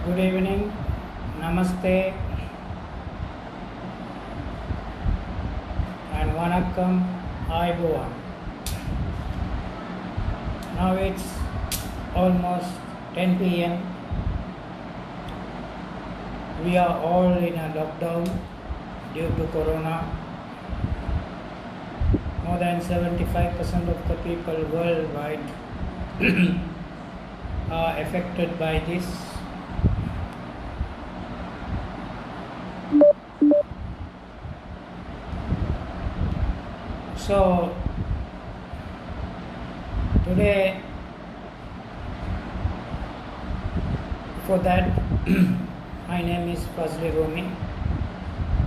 Good evening, Namaste, and Vanakkam, Ayubowan. Now it's almost 10 pm. We are all in a lockdown due to Corona. More than 75% of the people worldwide are affected by this. So today, for that, my name is Fazli Rumi,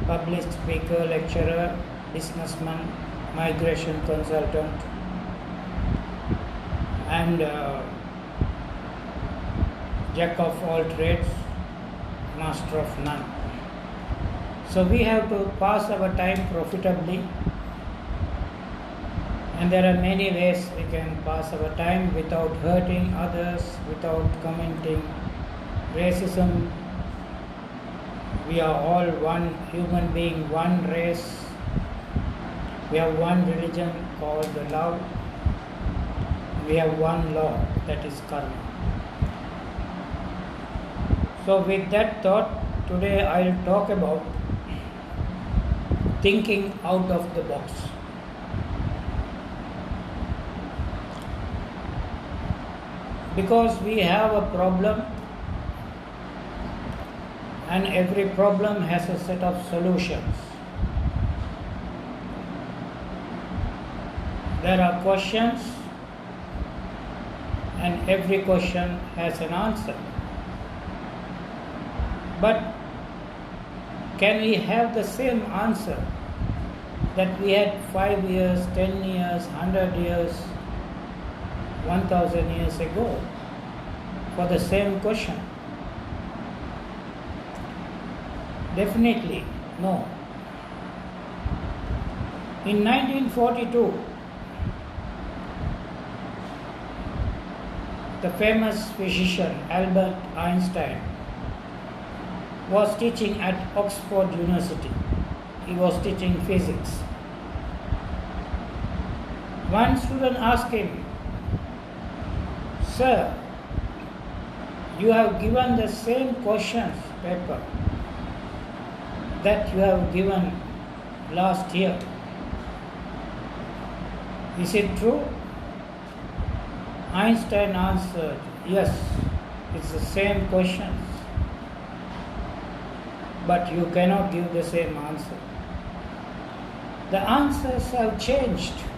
published speaker, lecturer, businessman, migration consultant, and jack of all trades, master of none. So we have to pass our time profitably. And there are many ways we can pass our time without hurting others, without commenting racism. We are all one human being, one race. We have one religion called the love. We have one law, that is karma. So with that thought, today I'll talk about thinking out of the box. Because we have a problem, and every problem has a set of solutions. There are questions, and every question has an answer. But can we have the same answer that we had 5 years, 10 years, 100 years, 1000 years ago for the same question? Definitely no. In 1942, the famous physician Albert Einstein was teaching at Oxford University. He was teaching physics. One student asked him, "Sir, you have given the same questions paper that you have given last year. Is it true?" Einstein answered, "Yes, it's the same questions, but you cannot give the same answer. The answers have changed."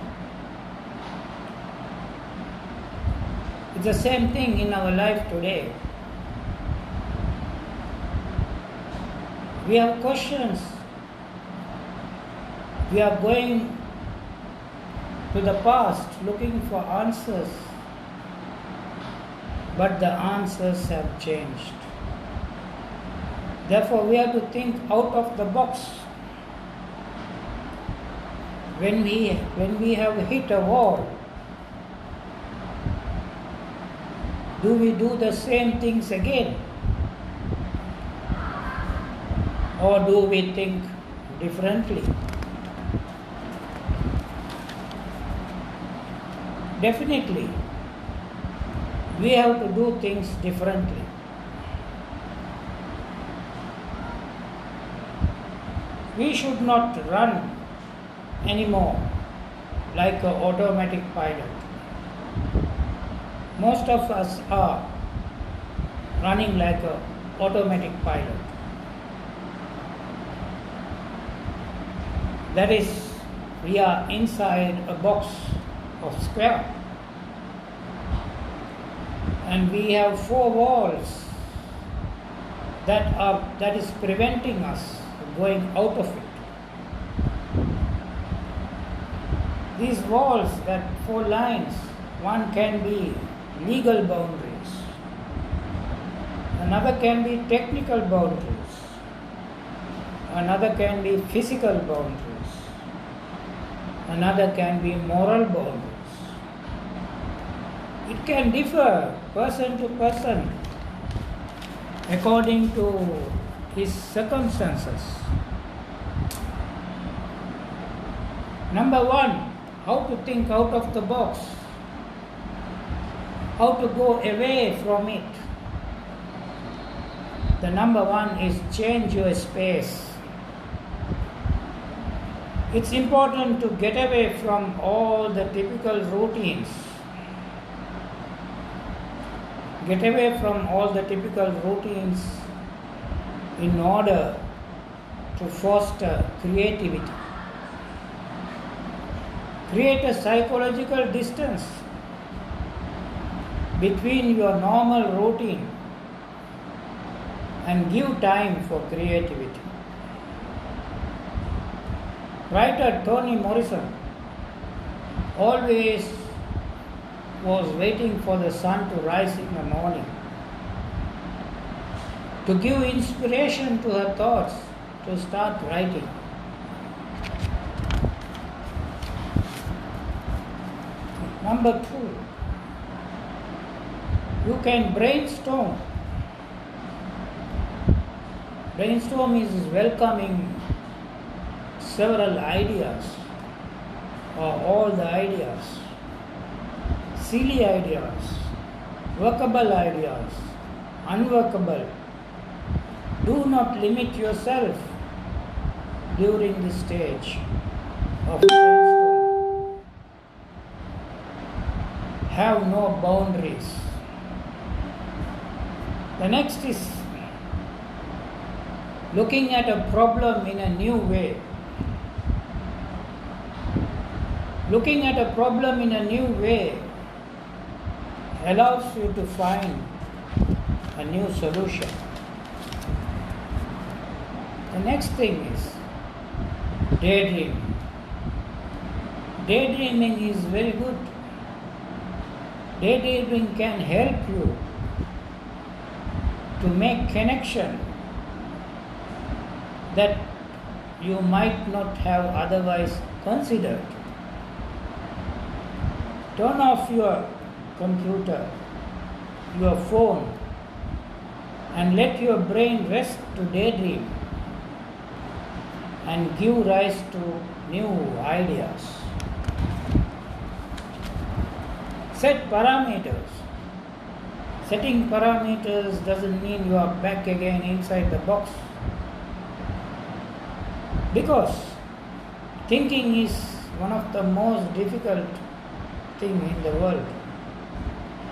It's the same thing in our life today. We have questions. We are going to the past looking for answers, but the answers have changed. Therefore, we have to think out of the box. When we have hit a wall, do we do the same things again? Or do we think differently? Definitely, we have to do things differently. We should not run anymore like an automatic pilot. Most of us are running like an automatic pilot. That is, we are inside a box of square, and we have 4 walls that is preventing us from going out of it. These walls, that 4 lines, one can be legal boundaries, another can be technical boundaries, another can be physical boundaries, another can be moral boundaries. It can differ person to person. according to his circumstances. Number one, how to think out of the box, how to go away from it. The number one is change your space. It's important to get away from all the typical routines. Get away from all the typical routines in order to foster creativity. Create a psychological distance between your normal routine and give time for creativity. Writer Toni Morrison always was waiting for the sun to rise in the morning to give inspiration to her thoughts to start writing. Number two, you can brainstorm. Brainstorm is welcoming several ideas or all the ideas, silly ideas, workable ideas, unworkable. Do not limit yourself during this stage of brainstorming. Have no boundaries. The next is looking at a problem in a new way. Looking at a problem in a new way allows you to find a new solution. The next thing is daydreaming. Daydreaming is very good. Daydreaming can help you to make connection that you might not have otherwise considered. Turn off your computer, your phone, and let your brain rest to daydream and give rise to new ideas. Set parameters. Setting parameters doesn't mean you are back again inside the box. Because thinking is one of the most difficult thing in the world.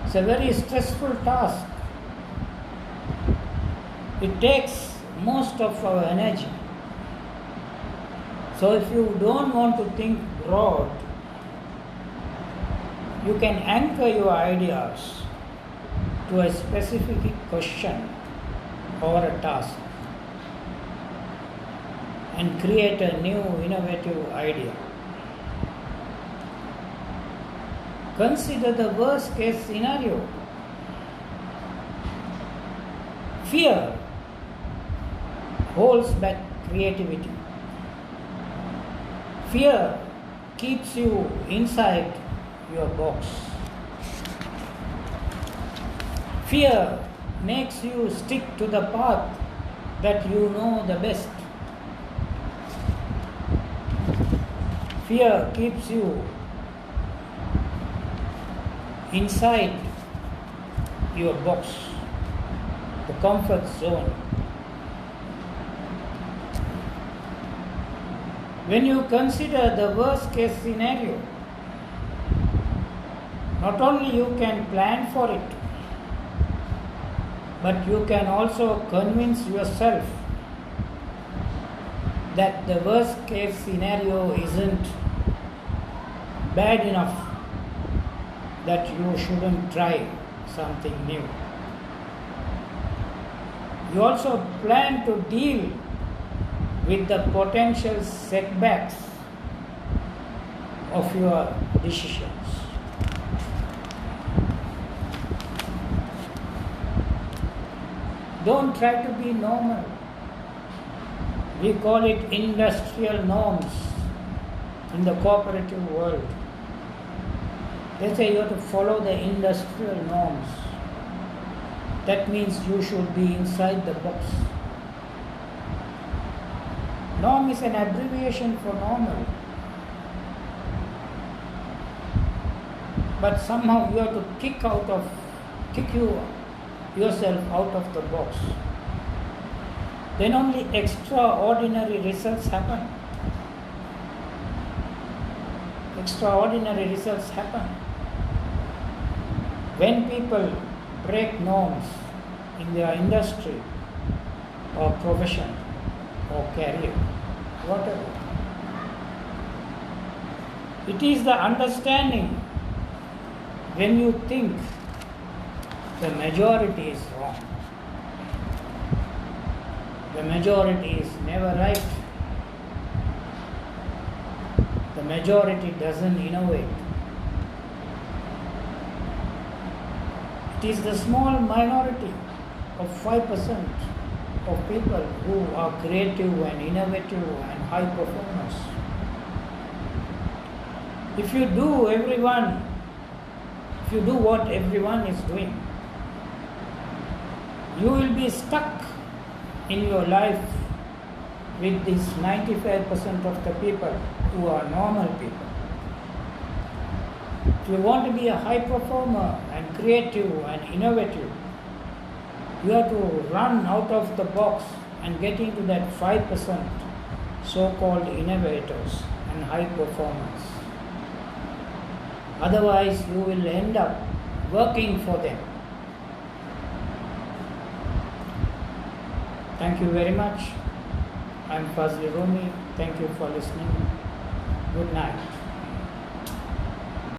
It's a very stressful task. It takes most of our energy. So if you don't want to think broad, you can anchor your ideas to a specific question or a task and create a new innovative idea. Consider the worst case scenario. Fear holds back creativity. Fear keeps you inside your box. Fear makes you stick to the path that you know the best. Fear keeps you inside your box, the comfort zone. When you consider the worst case scenario, not only you can plan for it, but you can also convince yourself that the worst case scenario isn't bad enough that you shouldn't try something new. You also plan to deal with the potential setbacks of your decisions. Don't try to be normal. We call it industrial norms in the cooperative world. They say you have to follow the industrial norms. that means you should be inside the box. Norm is an abbreviation for normal. But somehow you have to kick yourself out of the box. Then only extraordinary results happen. Extraordinary results happen. When people break norms in their industry or profession or career, whatever. It is the understanding when you think the majority is wrong. The majority is never right. The majority doesn't innovate. It is the small minority of 5% of people who are creative and innovative and high performers. If you do what everyone is doing, you will be stuck in your life with this 95% of the people who are normal people. If you want to be a high performer and creative and innovative, you have to run out of the box and get into that 5% so-called innovators and high performers. Otherwise, you will end up working for them. Thank you very much. I'm Fazli Rumi. Thank you for listening. Good night.